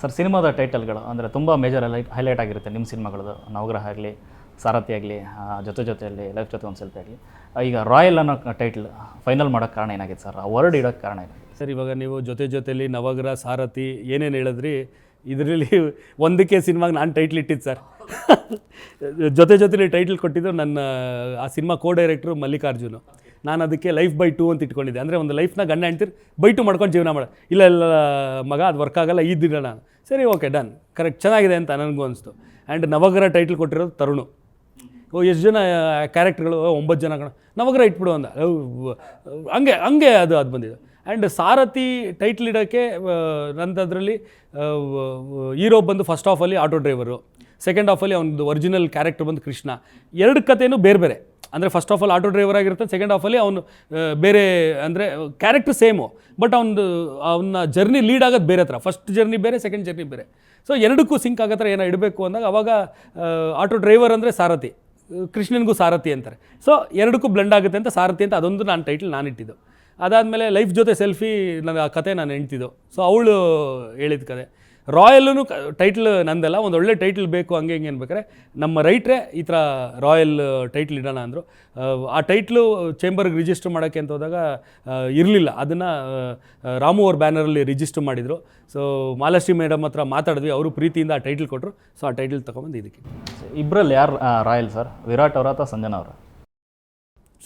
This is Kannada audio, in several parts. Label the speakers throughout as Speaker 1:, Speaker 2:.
Speaker 1: ಸರ್ ಸಿನಿಮಾದ ಟೈಟಲ್ಗಳು ಅಂದರೆ ತುಂಬ ಮೇಜರ್ ಹೈಲೈಟ್ ಆಗಿರುತ್ತೆ ನಿಮ್ಮ ಸಿನಿಮಾಗಳದ್ದು, ನವಗ್ರಹ ಆಗಲಿ, ಸಾರಥಿ ಆಗಲಿ, ಜೊತೆಯಲ್ಲಿ ಲೈಫ್ ಜೊತೆ ಒಂದು ಸೆಲ್ಫಿ ಆಗಲಿ. ಈಗ ರಾಯಲ್ ಅನ್ನೋ ಟೈಟ್ಲ್ ಫೈನಲ್ ಮಾಡೋಕ್ಕೆ ಕಾರಣ ಏನಾಗಿದೆ ಸರ್? ಆ ವರ್ಡ್ ಇಡೋಕ್ಕೆ ಕಾರಣ ಏನಾಗಿದೆ
Speaker 2: ಸರ್? ಇವಾಗ ನೀವು ಜೊತೆಲಿ ನವಗ್ರಹ, ಸಾರಥಿ ಏನೇನು ಹೇಳಿದ್ರಿ, ಇದರಲ್ಲಿ ಒಂದಕ್ಕೆ ಸಿನಿಮಾಗೆ ನಾನು ಟೈಟ್ಲ್ ಇಟ್ಟಿದ್ದು ಸರ್. ಜೊತೆಲಿ ಟೈಟ್ಲ್ ಕೊಟ್ಟಿದ್ದು ನನ್ನ ಆ ಸಿನಿಮಾ ಕೋ ಡೈರೆಕ್ಟ್ರು ಮಲ್ಲಿಕಾರ್ಜುನು. ನಾನು ಅದಕ್ಕೆ ಲೈಫ್ ಬೈ 2 ಅಂತ ಇಟ್ಕೊಂಡಿದ್ದೆ. ಅಂದರೆ ಒಂದು ಲೈಫ್ನ ಗಂಡ ಹೆಂಡ್ತಿರು ಬೈ 2 ಮಾಡ್ಕೊಂಡು ಜೀವನ ಮಾಡೋದು. ಇಲ್ಲ ಮಗ ಅದು ವರ್ಕ್ ಆಗಲ್ಲ ಈ ದಿನ ನಾನು ಸರಿ ಓಕೆ ಡನ್ ಕರೆಕ್ಟ್ ಚೆನ್ನಾಗಿದೆ ಅಂತ ನನಗೂ ಅನಿಸ್ತು. ಆ್ಯಂಡ್ ನವಗ್ರಹ ಟೈಟ್ಲ್ ಕೊಟ್ಟಿರೋದು ತರುಣು. ಎಷ್ಟು ಜನ ಕ್ಯಾರೆಕ್ಟರ್ಗಳು, 9 ಜನ ನವಗ್ರಹ ಇಟ್ಬಿಡು ಅಂದ. ಹಂಗೆ ಅದು ಬಂದಿದೆ. ಆ್ಯಂಡ್ ಸಾರಥಿ ಟೈಟ್ಲ್ ಇಡೋಕ್ಕೆ ನಂತರದಲ್ಲಿ ಹೀರೋ ಬಂದು ಫಸ್ಟ್ ಹಾಫಲ್ಲಿ ಆಟೋ ಡ್ರೈವರು, ಸೆಕೆಂಡ್ ಹಾಫಲ್ಲಿ ಅವನದು ಒರಿಜಿನಲ್ ಕ್ಯಾರೆಕ್ಟರ್ ಬಂದು ಕೃಷ್ಣ. ಎರಡು ಕಥೆನೂ ಬೇರೆ. ಅಂದರೆ ಫಸ್ಟ್ ಹಾಫಲ್ಲಿ ಆಟೋ ಡ್ರೈವರ್ ಆಗಿರುತ್ತೆ, ಸೆಕೆಂಡ್ ಹಾಫಲ್ಲಿ ಅವನು ಬೇರೆ, ಅಂದರೆ ಕ್ಯಾರೆಕ್ಟರ್ ಸೇಮು ಬಟ್ ಅವನ ಜರ್ನಿ ಲೀಡ್ ಆಗೋದು ಬೇರೆ ಥರ. ಫಸ್ಟ್ ಜರ್ನಿ ಬೇರೆ, ಸೆಕೆಂಡ್ ಜರ್ನಿ ಬೇರೆ. ಸೊ ಎರಡಕ್ಕೂ ಸಿಂಕ್ ಆಗೋ ಥರ ಏನೋ ಇಡಬೇಕು ಅಂದಾಗ ಅವಾಗ ಆಟೋ ಡ್ರೈವರ್ ಅಂದರೆ ಸಾರಥಿ, ಕೃಷ್ಣನಿಗೂ ಸಾರಥಿ ಅಂತಾರೆ. ಸೊ ಎರಡಕ್ಕೂ ಬ್ಲೆಂಡ್ ಆಗುತ್ತೆ ಅಂತ ಸಾರಥಿ ಅಂತ ಅದೊಂದು ನಾನು ಟೈಟ್ಲ್ ನಾನು ಇಟ್ಟಿದ್ದು. ಅದಾದಮೇಲೆ ಲೈಫ್ ಜೊತೆ ಸೆಲ್ಫಿ ನನ್ನ ಆ ಕತೆ ನಾನು ಹೆಂಡ್ತಿದ್ದು. ಸೊ ಅವಳು ಹೇಳಿದ ಕತೆ. ರಾಯಲ್ಲೂ ಟೈಟ್ಲ್ ನಂದಲ್ಲ, ಒಂದು ಒಳ್ಳೆ ಟೈಟ್ಲ್ ಬೇಕು ಹಂಗೆ ಅನ್ಬೇಕಾರೆ ನಮ್ಮ ರೈಟ್ರೇ ಈ ಥರ ರಾಯಲ್ ಟೈಟ್ಲ್ ಇಡೋಣ ಅಂದರು. ಆ ಟೈಟ್ಲು ಚೇಂಬರ್ಗೆ ರಿಜಿಸ್ಟರ್ ಮಾಡೋಕ್ಕೆ ಅಂತ ಹೋದಾಗ ಇರಲಿಲ್ಲ. ಅದನ್ನು ರಾಮು ಅವ್ರ ಬ್ಯಾನರಲ್ಲಿ ರಿಜಿಸ್ಟರ್ ಮಾಡಿದರು. ಸೊ ಮಾಲಾಶ್ರೀ ಮೇಡಮ್ ಹತ್ರ ಮಾತಾಡಿದ್ವಿ, ಅವರು ಪ್ರೀತಿಯಿಂದ ಆ ಟೈಟ್ಲ್ ಕೊಟ್ಟರು. ಸೊ ಆ ಟೈಟ್ಲ್ ತೊಗೊಂಬಂದು ಇದಕ್ಕೆ.
Speaker 1: ಇಬ್ಬರಲ್ಲಿ ಯಾರು ರಾಯಲ್ ಸರ್? ವಿರಾಟ್ ಅವರ ಅಥವಾ ಸಂಜನಾ ಅವರ?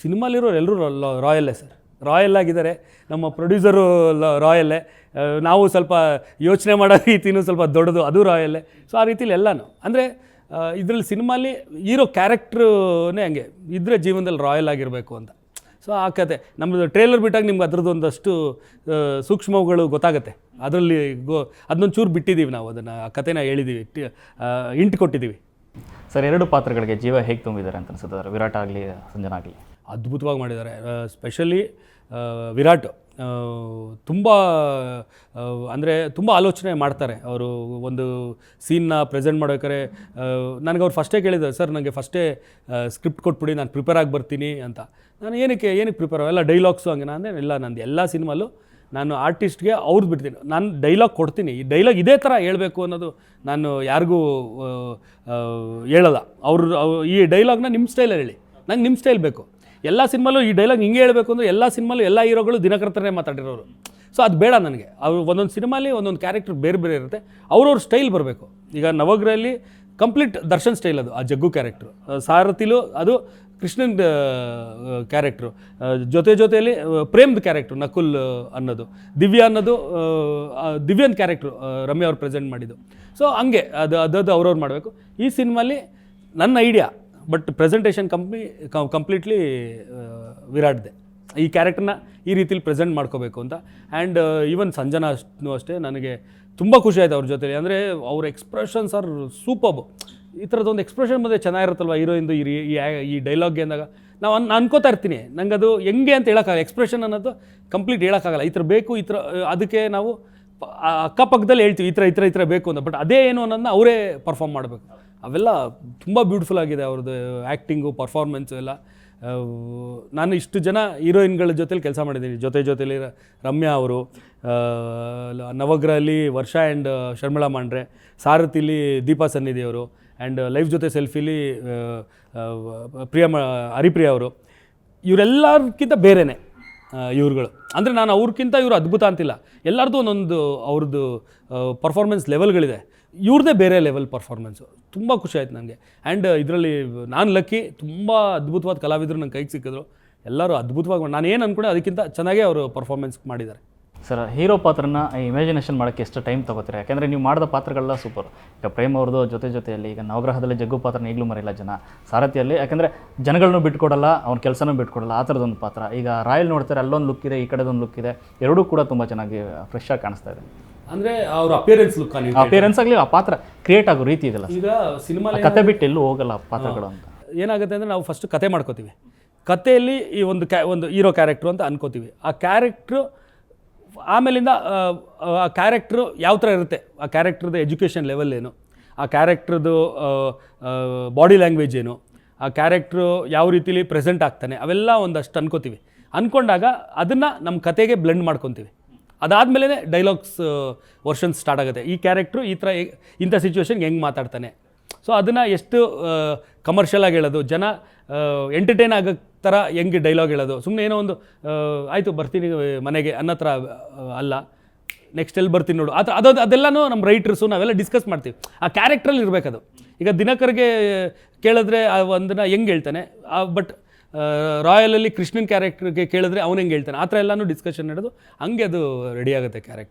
Speaker 2: ಸಿನಿಮಾಲಿರೋರು ಎಲ್ಲರೂ ರಾಯಲ್ಲೇ ಸರ್, ರಾಯಲ್ ಆಗಿದ್ದಾರೆ. ನಮ್ಮ ಪ್ರೊಡ್ಯೂಸರು ರಾಯಲ್ಲೇ, ನಾವು ಸ್ವಲ್ಪ ಯೋಚನೆ ಮಾಡೋ ರೀತಿಯೂ ಸ್ವಲ್ಪ ದೊಡ್ಡದು, ಅದು ರಾಯಲ್ಲೇ. ಸೊ ಆ ರೀತಿಲಿ ಎಲ್ಲನೂ ಅಂದರೆ ಇದರಲ್ಲಿ ಸಿನಿಮಾಲಿ ಹೀರೋ ಕ್ಯಾರೆಕ್ಟ್ರೇ ಹಂಗೆ ಇದ್ದರೆ ಜೀವನದಲ್ಲಿ ರಾಯಲ್ ಆಗಿರಬೇಕು ಅಂತ. ಸೊ ಆ ಕತೆ ನಮ್ಮದು ಟ್ರೇಲರ್ ಬಿಟ್ಟಾಗ ನಿಮ್ಗೆ ಅದ್ರದ್ದು ಒಂದಷ್ಟು ಸೂಕ್ಷ್ಮಗಳು ಗೊತ್ತಾಗುತ್ತೆ. ಅದರಲ್ಲಿ ಅದನ್ನೊಂದು ಚೂರು ಬಿಟ್ಟಿದ್ದೀವಿ ನಾವು, ಅದನ್ನು ಆ ಕತೆನ ಹೇಳಿದ್ದೀವಿ, ಇಂಟ್ ಕೊಟ್ಟಿದ್ದೀವಿ.
Speaker 1: ಸರ್, ಎರಡು ಪಾತ್ರಗಳಿಗೆ ಜೀವ ಹೇಗೆ ತುಂಬಿದ್ದಾರೆ ಅಂತ ಅನ್ಸುತ್ತೆ? ವಿರಾಟ್ ಆಗಲಿ, ಸಂಜನಾ ಆಗಲಿ
Speaker 2: ಅದ್ಭುತವಾಗಿ ಮಾಡಿದ್ದಾರೆ. ಸ್ಪೆಷಲಿ ವಿರಾಟ್ ತುಂಬ ಅಂದರೆ ತುಂಬ ಆಲೋಚನೆ ಮಾಡ್ತಾರೆ ಅವರು. ಒಂದು ಸೀನ್ನ ಪ್ರೆಸೆಂಟ್ ಮಾಡ್ಬೇಕಾದ್ರೆ ನನಗೆ ಅವ್ರು ಫಸ್ಟೇ ಕೇಳಿದ್ದಾರೆ, ಸರ್ ನನಗೆ ಫಸ್ಟೇ ಸ್ಕ್ರಿಪ್ಟ್ ಕೊಟ್ಬಿಡಿ, ನಾನು ಪ್ರಿಪೇರ್ ಆಗಿ ಬರ್ತೀನಿ ಅಂತ. ನಾನು ಏನಕ್ಕೆ ಪ್ರಿಪೇರ್ ಎಲ್ಲ ಡೈಲಾಗ್ಸು ಹಂಗೆ ನಾನು ಇಲ್ಲ, ನಂದು ಎಲ್ಲ ಸಿನಿಮಾಲು ನಾನು ಆರ್ಟಿಸ್ಟ್ಗೆ ಅವ್ರದ್ದು ಬಿಡ್ತೀನಿ, ನಾನು ಡೈಲಾಗ್ ಕೊಡ್ತೀನಿ, ಈ ಡೈಲಾಗ್ ಇದೇ ಥರ ಹೇಳಬೇಕು ಅನ್ನೋದು ನಾನು ಯಾರಿಗೂ ಹೇಳಲ್ಲ. ಅವರು ಈ ಡೈಲಾಗ್ನ ನಿಮ್ಮ ಸ್ಟೈಲಲ್ಲಿ ಹೇಳಿ, ನಂಗೆ ನಿಮ್ಮ ಸ್ಟೈಲ್ ಬೇಕು. ಎಲ್ಲ ಸಿನಿಮಾಲು ಈ ಡೈಲಾಗ್ ಹಿಂಗೆ ಹೇಳಬೇಕು ಅಂದರೆ ಎಲ್ಲ ಸಿನಿಮಾಲು ಎಲ್ಲ ಹೀರೋಗಳು ದಿನಕರ್ತನೇ ಮಾತಾಡಿರೋರು. ಸೊ ಅದು ಬೇಡ ನನಗೆ. ಅವರು ಒಂದೊಂದು ಸಿನಿಮಾಲಿ ಒಂದೊಂದು ಕ್ಯಾರೆಕ್ಟರ್ ಬೇರೆ ಇರುತ್ತೆ, ಅವ್ರವ್ರ ಸ್ಟೈಲ್ ಬರಬೇಕು. ಈಗ ನವಗ್ರಹಲ್ಲಿ ಕಂಪ್ಲೀಟ್ ದರ್ಶನ್ ಸ್ಟೈಲ್ ಅದು, ಆ ಜಗ್ಗು ಕ್ಯಾರೆಕ್ಟ್ರು. ಸಾರಥಿಲು ಅದು ಕೃಷ್ಣನ್ ಕ್ಯಾರೆಕ್ಟ್ರು. ಜೊತೆಯಲ್ಲಿ ಪ್ರೇಮ್ದು ಕ್ಯಾರೆಕ್ಟ್ರು ನಕುಲ್ ಅನ್ನೋದು, ದಿವ್ಯಾ ಅನ್ನೋದು ದಿವ್ಯನ್ ಕ್ಯಾರೆಕ್ಟ್ರು ರಮ್ಯಾ ಅವ್ರು ಪ್ರೆಸೆಂಟ್ ಮಾಡಿದ್ದು. ಸೊ ಹಂಗೆ ಅದು ಅವ್ರವ್ರು ಮಾಡಬೇಕು. ಈ ಸಿನಿಮಾಲಿ ನನ್ನ ಐಡಿಯಾ ಬಟ್ ಪ್ರೆಸೆಂಟೇಷನ್ ಕಂಪ್ಲೀಟ್ಲಿ ವಿರಾಟ್ದೆ. ಈ ಕ್ಯಾರೆಕ್ಟರ್ನ ಈ ರೀತಿಲಿ ಪ್ರೆಸೆಂಟ್ ಮಾಡ್ಕೋಬೇಕು ಅಂತ. ಆ್ಯಂಡ್ ಈವನ್ ಸಂಜನಾ ಅಷ್ಟೇ, ನನಗೆ ತುಂಬ ಖುಷಿ ಆಯಿತು ಅವ್ರ ಜೊತೆಲಿ. ಅಂದರೆ ಅವ್ರ ಎಕ್ಸ್ಪ್ರೆಷನ್ಸ್ ಆರ್ ಸೂಪರ್ಬ್. ಈ ಥರದ್ದೊಂದು ಎಕ್ಸ್ಪ್ರೆಷನ್ ಬಂದರೆ ಚೆನ್ನಾಗಿರುತ್ತಲ್ವ ಹೀರೋಯಿಂದು ಈ ಡೈಲಾಗ್ಗೆ ಅಂದಾಗ ನಾವು ಅನ್ಕೋತಾ ಇರ್ತೀನಿ, ನಂಗೆ ಅದು ಹೆಂಗೆ ಅಂತ ಹೇಳೋಕ್ಕಾಗಲ್ಲ. ಎಕ್ಸ್ಪ್ರೆಷನ್ ಅನ್ನೋದು ಕಂಪ್ಲೀಟ್ ಹೇಳೋಕ್ಕಾಗಲ್ಲ. ಈ ಥರ ಬೇಕು, ಈ ಥರ ಅದಕ್ಕೆ ನಾವು ಅಕ್ಕಪಕ್ಕದಲ್ಲಿ ಹೇಳ್ತೀವಿ ಈ ಥರ ಬೇಕು ಅಂತ. ಬಟ್ ಅದೇ ಏನು ಅನ್ನೋದನ್ನ ಅವರೇ ಪರ್ಫಾರ್ಮ್ ಮಾಡಬೇಕು. ಅವೆಲ್ಲ ತುಂಬ ಬ್ಯೂಟಿಫುಲ್ ಆಗಿದೆ ಅವ್ರದ್ದು ಆ್ಯಕ್ಟಿಂಗು, ಪರ್ಫಾರ್ಮೆನ್ಸು ಎಲ್ಲ. ನಾನು ಇಷ್ಟು ಜನ ಹೀರೋಯಿನ್ಗಳ ಜೊತೆಲಿ ಕೆಲಸ ಮಾಡಿದ್ದೀನಿ. ಜೊತೆಲಿ ರಮ್ಯಾ ಅವರು, ನವಗ್ರಹಲ್ಲಿ ವರ್ಷ ಆ್ಯಂಡ್ ಶರ್ಮಿಳಾ ಮಾಂಡ್ರೆ, ಸಾರಥಿಲಿ ದೀಪಾ ಸನ್ನಿಧಿ ಅವರು, ಆ್ಯಂಡ್ ಲೈಫ್ ಜೊತೆ ಸೆಲ್ಫಿಲಿ ಹರಿಪ್ರಿಯಾ ಅವರು. ಇವರೆಲ್ಲರಿಗಿಂತ ಬೇರೆಯೇ ಇವ್ರುಗಳು. ಅಂದರೆ ನಾನು ಅವ್ರಿಗಿಂತ ಇವರು ಅದ್ಭುತ ಅಂತಿಲ್ಲ, ಎಲ್ಲರದ್ದು ಒಂದೊಂದು ಅವ್ರದ್ದು ಪರ್ಫಾರ್ಮೆನ್ಸ್ ಲೆವೆಲ್ಗಳಿದೆ. ಇವ್ರದ್ದೇ ಬೇರೆ ಲೆವೆಲ್ ಪರ್ಫಾರ್ಮೆನ್ಸು. ತುಂಬ ಖುಷಿ ಆಯ್ತು ನನಗೆ. ಆ್ಯಂಡ್ ಇದರಲ್ಲಿ ನಾನು ಲಕ್ಕಿ, ತುಂಬ ಅದ್ಭುತವಾದ ಕಲಾವಿದರು ನನ್ನ ಕೈಗೆ ಸಿಕ್ಕಿದ್ರು. ಎಲ್ಲರೂ ಅದ್ಭುತವಾಗಿ, ನಾನು ಏನು ಅಂದ್ಕೊಂಡೆ ಅದಕ್ಕಿಂತ ಚೆನ್ನಾಗೇ ಅವರು ಪರ್ಫಾರ್ಮೆನ್ಸ್ ಮಾಡಿದ್ದಾರೆ.
Speaker 1: ಸರ್, ಹೀರೋ ಪಾತ್ರನ ಇಮ್ಯಾಜಿನೇಷನ್ ಮಾಡೋಕ್ಕೆ ಎಷ್ಟು ಟೈಮ್ ತೊಗೋತೀರಾ? ಯಾಕೆಂದರೆ ನೀವು ಮಾಡಿದ ಪಾತ್ರಗಳೆಲ್ಲ ಸೂಪರ್. ಈಗ ಪ್ರೇಮ್ ಅವ್ರದ್ದು ಜೊತೆಯಲ್ಲಿ, ಈಗ ನವಗ್ರಹದಲ್ಲಿ ಜಗ್ಗು ಪಾತ್ರನ ಈಗಲೂ ಮರೆಯಲ್ಲ ಜನ. ಸಾರಥಿಯಲ್ಲಿ ಯಾಕೆಂದರೆ ಜನಗಳನ್ನೂ ಬಿಟ್ಕೊಡಲ್ಲ, ಅವ್ನ ಕೆಲಸನೂ ಬಿಟ್ಕೊಡಲ್ಲ, ಆ ಥರದೊಂದು ಪಾತ್ರ. ಈಗ ರಾಯಲ್ ನೋಡ್ತಾರೆ, ಅಲ್ಲೊಂದು ಲುಕ್ ಇದೆ, ಈ ಕಡೆದೊಂದು ಲುಕ್ ಇದೆ, ಎರಡೂ ಕೂಡ ತುಂಬ ಚೆನ್ನಾಗಿ ಫ್ರೆಶ್ ಆಗಿ ಕಾಣಿಸ್ತಾ ಇದೆ.
Speaker 2: ಅಂದರೆ ಅವ್ರ ಅಪಿಯರೆನ್ಸ್ ಲುಕ್,
Speaker 1: ಅಪಿಯರೆನ್ಸ್ ಆಗಲಿ, ಆ ಪಾತ್ರ ಕ್ರಿಯೇಟ್ ಆಗೋ ರೀತಿ ಇದೆಲ್ಲ.
Speaker 2: ಈಗ ಸಿನಿಮಾ
Speaker 1: ಕತೆ ಬಿಟ್ಟು ಎಲ್ಲೂ ಹೋಗಲ್ಲ ಪಾತ್ರಗಳು ಅಂತ.
Speaker 2: ಏನಾಗುತ್ತೆ ಅಂದರೆ ನಾವು ಫಸ್ಟ್ ಕತೆ ಮಾಡ್ಕೋತೀವಿ. ಕತೆಯಲ್ಲಿ ಈ ಒಂದು ಹೀರೋ ಕ್ಯಾರೆಕ್ಟ್ರು ಅಂತ ಅನ್ಕೋತೀವಿ. ಆ ಕ್ಯಾರೆಕ್ಟ್ರು ಆಮೇಲಿಂದ ಆ ಕ್ಯಾರೆಕ್ಟ್ರು ಯಾವ ಥರ ಇರುತ್ತೆ, ಆ ಕ್ಯಾರೆಕ್ಟ್ರದ್ದು ಎಜುಕೇಷನ್ ಲೆವೆಲ್ ಏನು, ಆ ಕ್ಯಾರೆಕ್ಟ್ರದ್ದು ಬಾಡಿ ಲ್ಯಾಂಗ್ವೇಜ್ ಏನು, ಆ ಕ್ಯಾರೆಕ್ಟ್ರು ಯಾವ ರೀತಿಲಿ ಪ್ರೆಸೆಂಟ್ ಆಗ್ತಾನೆ, ಅವೆಲ್ಲ ಒಂದಷ್ಟು ಅನ್ಕೋತೀವಿ. ಅಂದ್ಕೊಂಡಾಗ ಅದನ್ನು ನಮ್ಮ ಕತೆಗೆ ಬ್ಲೆಂಡ್ ಮಾಡ್ಕೊತೀವಿ. ಅದಾದಮೇಲೆ ಡೈಲಾಗ್ಸ್ ವರ್ಷನ್ ಸ್ಟಾರ್ಟ್ ಆಗುತ್ತೆ. ಈ ಕ್ಯಾರೆಕ್ಟ್ರು ಈ ಥರ ಇಂಥ ಸಿಚುವೇಶನ್ಗೆ ಹೆಂಗೆ ಮಾತಾಡ್ತಾನೆ. ಸೊ ಅದನ್ನು ಎಷ್ಟು ಕಮರ್ಷಿಯಲ್ ಆಗಿ ಹೇಳೋದು, ಜನ ಎಂಟರ್ಟೈನ್ ಆಗೋ ಥರ ಹೆಂಗೆ ಡೈಲಾಗ್ ಹೇಳೋದು, ಸುಮ್ಮನೆ ಏನೋ ಒಂದು ಆಯಿತು ಬರ್ತೀನಿ ಮನೆಗೆ ಅನ್ನೋ ಥರ ಅಲ್ಲ, ನೆಕ್ಸ್ಟ್ ಎಲ್ಲಿ ಬರ್ತೀನಿ ನೋಡು ಆ ಥರ ಅದೆಲ್ಲನೂ ನಮ್ಮ ರೈಟರ್ಸು ನಾವೆಲ್ಲ ಡಿಸ್ಕಸ್ ಮಾಡ್ತೀವಿ. ಆ ಕ್ಯಾರೆಕ್ಟ್ರಲ್ಲಿ ಇರಬೇಕದು. ಈಗ ದಿನಕರ್ಗೆ ಕೇಳಿದ್ರೆ ಒಂದನ್ನು ಹೆಂಗೆ ಹೇಳ್ತಾನೆ, ಬಟ್ ರಾಯಲಲ್ಲಿ ಕೃಷ್ಣನ್ ಕ್ಯಾರೆಕ್ಟರ್ಗೆ ಕೇಳಿದ್ರೆ ಅವ್ನು ಹೆಂಗೆ ಹೇಳ್ತಾನೆ, ಆ ಥರ ಎಲ್ಲನೂ ಡಿಸ್ಕಷನ್ ನಡೆದು ಹಂಗೆ ಅದು ರೆಡಿ ಆಗುತ್ತೆ ಕ್ಯಾರೆಕ್ಟರ್.